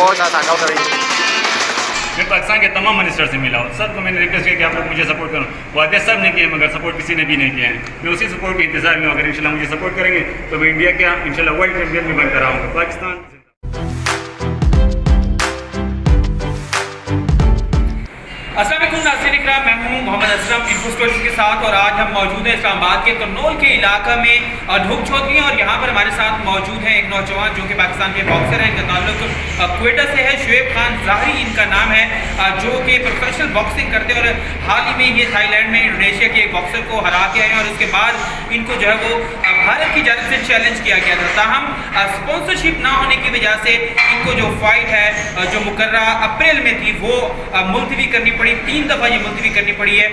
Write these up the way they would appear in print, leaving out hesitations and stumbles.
बहुत सारा टाँगा उतर रही है। मैं पाकिस्तान के तमाम मिनिस्टर से मिला हूँ, सबको मैंने रिक्वेस्ट किया कि आप लोग मुझे सपोर्ट करो। वादे सब ने किए मगर सपोर्ट किसी ने भी नहीं किया है। मैं उसी सपोर्ट के इंतजार में हूँ। अगर इंशाल्लाह मुझे सपोर्ट करेंगे तो मैं इंडिया क्या इंशाल्लाह वर्ल्ड चैंपियन भी बनकर आऊँगा। पाकिस्तान अस्सलाम वालेकुम नाज़रीन इकराम, मैं हूं मोहम्मद असलम इन्फो स्टोरीज के साथ और आज हम मौजूद हैं इस्लामाबाद के करनौल के इलाका में ढूक चौधरी और यहाँ पर हमारे साथ मौजूद है एक नौजवान जो कि पाकिस्तान के बॉक्सर है। इनका ताल्लुक क्वेटा से है। शुएब खान ज़ाहरी इनका नाम है, जो कि प्रोफेशनल बॉक्सिंग करते हैं और हाल ही में ये थाईलैंड में इंडोनेशिया के एक बॉक्सर को हरा के आए और उसके बाद इनको जो है वो भारत की जानब से चैलेंज किया गया था। ताहम स्पॉन्सरशिप ना होने की वजह से इनको जो फाइट है जो मुकर्रा अप्रैल में थी वो मुलतवी करनी पड़ी। 3 दफ़ा ये मुलतवी करनी पड़ी है।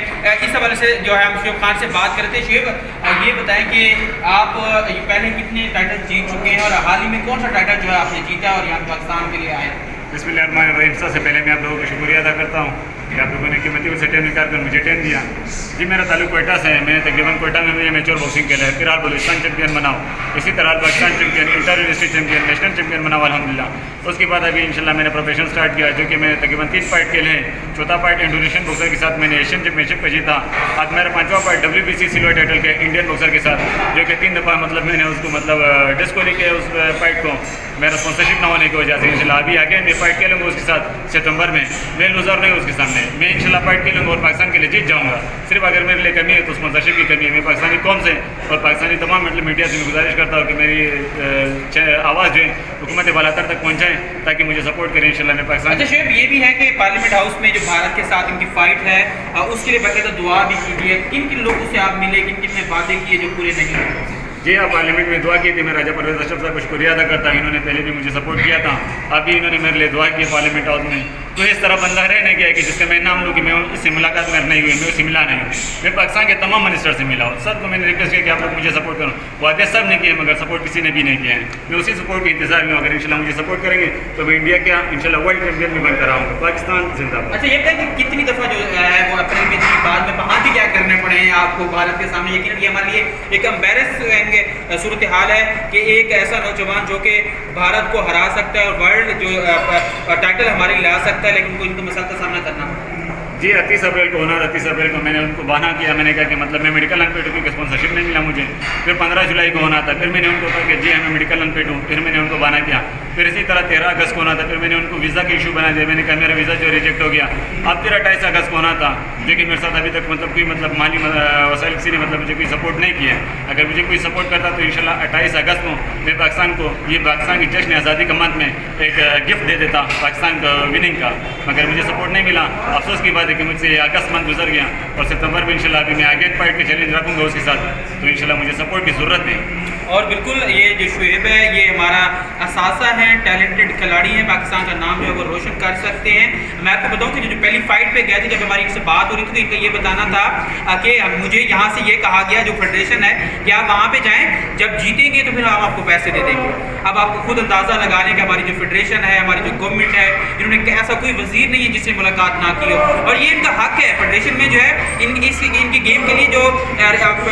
इस हवाले से जो है हम शुएब खान से बात करते हैं। शुएब, ये बताएं कि आप पहले कितने टाइटल जीत चुके हैं और हाल ही में कौन सा टाइटल जो है आपने जीता और यहाँ पाकिस्तान के लिए आए? बिस्मिल्लाहिर्रहमानिर्रहीम। सबसे पहले मैं आप लोगों का शुक्रिया अदा करता हूँ कि आप लोगों ने कीमती से टाइम निकाल कर मुझे टाइम दिया। जी, मेरा ताल्लुक क्वेटा से है। मैंने तकरीबन क्वेटा में मुझे मेच्योर बॉक्सिंग खेला है। फिलहाल बलूचिस्तान चैंपियन बनाओ, इसी तरह Pakistan champion, inter university champion, national champion बनाओ अल्हम्दुलिल्लाह। उसके बाद अभी इंशाल्लाह मैंने प्रोफेशन स्टार्ट किया, जो कि मैंने तकरीबन 3 फाइट खेले हैं। चौथा फाइट इंडोनेशियन बॉक्सर के साथ मैंने एशियन चैंपियनशिप का जीता। आज मेरा 5वां फाइट WBC सिल्वर टाइटल के इंडियन बॉक्सर के साथ, जो कि 3 दफ़ा मैंने उसको डिस्क्वालीफाई किया उस फाइट को मेरा स्पॉन्सरशिप ना होने की वजह से। इंशाल्लाह अभी आगे मैं फाइट खेलूँगा उसके साथ सितंबर में। मैं लूज़र नहीं उसके सामने, मैं इंशाल्लाह फाइट खेलूँगा और पाकिस्तान के लिए जीत जाऊँगा। सिर्फ अगर मेरे लिए कमी है तो स्पॉन्सरशिप की कमी है। मैं पाकिस्तानी कौम से और पाकिस्तानी तमाम मीडिया से मैं गुजारिश करता हूँ कि मेरी आवाज़ जो है हुकूमत बालातर तक पहुँचाएँ ताकि मुझे सपोर्ट करें इंशाल्लाह मैं पाकिस्तान। अच्छा शुएब, ये भी है कि पार्लियामेंट हाउस में जो भारत के साथ इनकी फ़ाइट है उसके लिए बाकायदा दुआ भी कीजिए। किन किन लोगों से आप मिले, किन किन ने वादे किए जो पूरे नहीं हुए? जी हाँ, पार्लियामेंट में दुआ की थी। मैं राजा परवेज़ अशरफ साहब को शुक्रिया अदा करता हूँ। इन्होंने पहले भी मुझे सपोर्ट किया था, अभी इन्होंने मेरे लिए दुआ की पार्लियामेंट हाउस में। तो इस तरह बंदा रहने गया कि जिसका मैं नाम लूँ कि मैं इससे मुलाकात में नहीं हुई, मैं उससे मिला नहीं हूँ। मैं पाकिस्तान के तमाम मिनिस्टर से मिला हूँ, सबको मैंने रिक्वेस्ट किया कि आप लोग मुझे सपोर्ट करो। वादे सब ने किए मगर सपोर्ट किसी ने भी नहीं किया है। मैं उसी सपोर्ट के इंतजार में हूँ। अगर इंशाल्लाह मुझे सपोर्ट करेंगे तो मैं इंडिया क्या इंशाल्लाह वर्ल्ड चैंपियन भी बनकर आऊँगा। पाकिस्तान जिंदाबाद। अच्छा, ये बताएं कि कितनी दफ़ा जो है वो अप्रैल में थी, बाद में वहाँ भी क्या करने पड़े हैं आपको भारत के सामने? यकीनन ये हमारे लिए एक एम्बेरस सूरत हाल है कि एक ऐसा नौजवान जो कि भारत को हरा सकता है और वर्ल्ड जो टाइटल हमारे ला सकता है, लेकिन उनको इनको मसला का सामना करना पड़ा। जी, 30 अप्रैल को होना, 30 अप्रैल को मैंने उनको बहाना किया। मैंने कहा कि मतलब मैं मेडिकल अनफिट हूँ, स्पॉन्सरशिप नहीं मिला मुझे। फिर 15 जुलाई को होना था, फिर मैंने उनको कहा कि जी मैं मेडिकल अनफिट हूँ। फिर मैंने उनको बहाना किया। फिर इसी तरह 13 अगस्त को होना था, फिर मैंने उनको वीज़ा का इशू बना दिया। मैंने कहा मेरा वीज़ा जो रिजेक्ट हो गया। अब फिर 28 अगस्त को होना था, जो कि मेरे साथ अभी तक कोई माली वसाइल किसी ने मुझे कोई सपोर्ट नहीं किया। अगर मुझे कोई सपोर्ट करता तो इंशाल्लाह 28 अगस्त को मैं पाकिस्तान को ये पाकिस्तान की जश्न आज़ादी का मंथ में एक गिफ्ट दे देता पाकिस्तान का विनिंग का, मगर मुझे सपोर्ट नहीं मिला। अफसोस की बात है कि मुझसे अगस्त मंथ गुजर गया और सितंबर में इंशाल्लाह अभी मैं आगे फाइट के चैलेंज रखूँगा उसके साथ, तो इंशाल्लाह मुझे सपोर्ट की ज़रूरत है। और बिल्कुल ये जो शुएब है ये हमारा असासा है, टैलेंटेड खिलाड़ी है, पाकिस्तान का नाम जो है वो रोशन कर सकते हैं। मैं आपको बताऊं कि जो पहली फाइट पे गए थे, जब हमारी इनसे बात हो रही थी तो इनका ये बताना था कि मुझे यहाँ से ये कहा गया, जो फेडरेशन है, कि आप वहाँ पे जाएँ, जब जीतेंगे तो फिर हम आपको पैसे दे देंगे। अब आपको खुद अंदाज़ा लगा लें कि हमारी जो फेडरेशन है, हमारी जो गवर्नमेंट है, इन्होंने ऐसा कोई वजीर नहीं है जिससे मुलाकात ना की हो, और ये इनका हक है। फेडरेशन में जो है इनकी गेम के लिए जो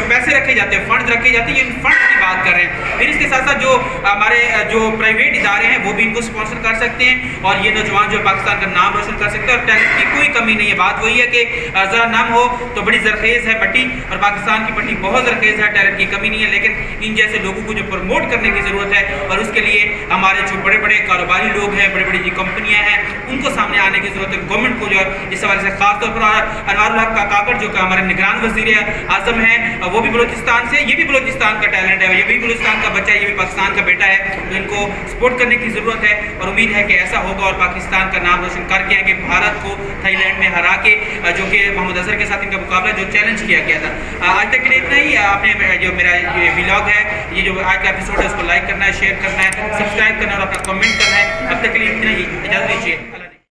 पैसे रखे जाते हैं, फंड रखे जाते हैं, ये फंड की बात कर रहे हैं। फिर इसके साथ साथ जो हमारे जो प्राइवेट इदारे हैं वो भी इनको स्पॉन्सर कर सकते हैं और ये नौजवान जो पाकिस्तान का नाम रोशन कर सकते हैं और टैलेंट की कोई कमी नहीं है। बात वही है कि ज़रा नाम हो तो बड़ी जरखेज़ है मट्टी, और पाकिस्तान की मट्टी बहुत जरखेज़ है, टैलेंट की कमी नहीं है, लेकिन इन जैसे लोगों को जो प्रमोट करने की ज़रूरत है और उसके लिए हमारे जो बड़े बड़े कारोबारी लोग हैं, बड़ी बड़ी जो कंपनियाँ हैं, उनको सामने आने की ज़रूरत है। गवर्नमेंट को जो है इस हवाले से खासतौर पर अनवारुल हक काकड़ जो कि हमारे निगरान वज़ीर आज़म हैं, वो भी बलूचिस्तान से, ये भी बलूचिस्तान का टैलेंट है, ये भी बलूचिस्तान का बच्चा है, ये भी पाकिस्तान का बेटा है, तो इनको सपोर्ट करने की ज़रूरत है और उम्मीद है कि ऐसा होगा और पाकिस्तान का नाम रोशन करके आएंगे, भारत को थाईलैंड में हरा के, जो कि मोहम्मद अजहर के साथ इनका मुकाबला जो चैलेंज किया गया था। आज तक के लिए इतना ही। आपने जो मेरा ये व्लॉग है, ये जो आज का एपिसोड है, उसको लाइक करना है, शेयर करना है, सब्सक्राइब करना है और अपना कमेंट करना है। अब तक के लिए इतना ही, इजाज़त दीजिए।